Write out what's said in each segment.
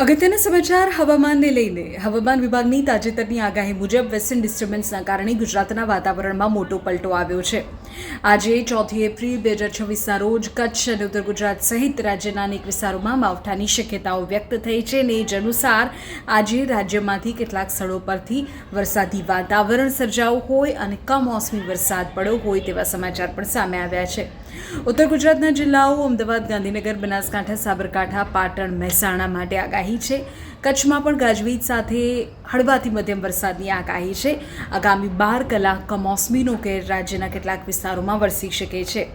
અગત્યના સમાચાર હવામાનને લઈને હવામાન વિભાગની તાજેતરની આગાહી મુજબ વેસ્ટર્ન ડિસ્ટર્બન્સના કારણે ગુજરાતના વાતાવરણમાં મોટો પલટો આવ્યો છે. આજે 4 એપ્રિલ 2026ના રોજ કચ્છ અને ઉત્તર ગુજરાત સહિત રાજ્યના અનેક વિસ્તારોમાં માવઠાની શક્યતાઓ વ્યક્ત થઈ છે અને જ અનુસાર આજે રાજ્યમાંથી કેટલાક સ્થળો પરથી વરસાદી વાતાવરણ સર્જાયું હોય અને કમોસમી વરસાદ પડ્યો હોય તેવા સમાચાર પણ સામે આવ્યા છે. ઉત્તર ગુજરાતના જિલ્લાઓ અમદાવાદ, ગાંધીનગર, બનાસકાંઠા, સાબરકાંઠા, પાટણ, મહેસાણા માટે આગાહી છે. કચ્છમાં પણ ગાજવીજ સાથે હળવાથી મધ્યમ વરસાદની આગાહી છે. આગામી 12 કલાક કમોસમીનો કહેર રાજ્યના કેટલાક વિસ્તારોમાં વરસી શકે છે.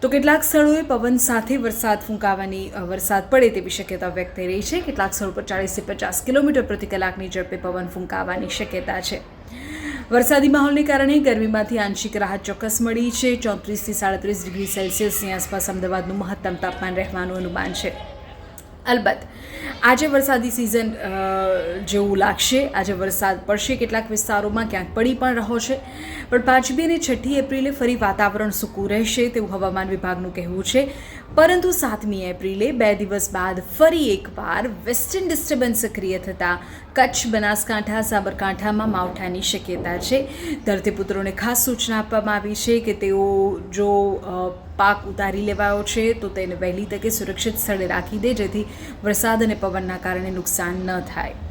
તો કેટલાક સ્થળોએ પવન સાથે વરસાદ પડે તેવી શક્યતા વ્યક્ત થઈ રહી છે. કેટલાક સ્થળો પર 40 થી 50 કિલોમીટર પ્રતિ કલાકની ઝડપે પવન ફૂંકાવાની શક્યતા છે. વરસાદી માહોલને કારણે ગરમીમાંથી આંશિક રાહત ચોક્કસ મળી છે. 34 થી 37 ડિગ્રી સેલ્સિયસની આસપાસ અમદાવાદનું મહત્તમ તાપમાન રહેવાનું અનુમાન છે. અલબત્ત આજે વરસાદી સિઝન જેવું લાગશે. આજે વરસાદ પડશે કેટલાક વિસ્તારોમાં, ક્યાંક પડી પણ રહ્યો છે. પણ 5મી અને 6ઠી એપ્રિલે ફરી વાતાવરણ સૂકું રહેશે તેવું હવામાન વિભાગનું કહેવું છે. પરંતુ 7મી એપ્રિલે 2 દિવસ બાદ ફરી એકવાર વેસ્ટર્ન ડિસ્ટર્બન્સ સક્રિય થતાં કચ્છ, બનાસકાંઠા, સાબરકાંઠામાં માવઠાની શક્યતા છે. ધરતીપુત્રોને ખાસ સૂચના આપવામાં આવી છે કે તેઓ જો પાક ઉતારી લેવાયો છે તો તેને વહેલી તકે સુરક્ષિત સ્થળે રાખી દે, જેથી વરસાદ અને પવનના કારણે નુકસાન ન થાય.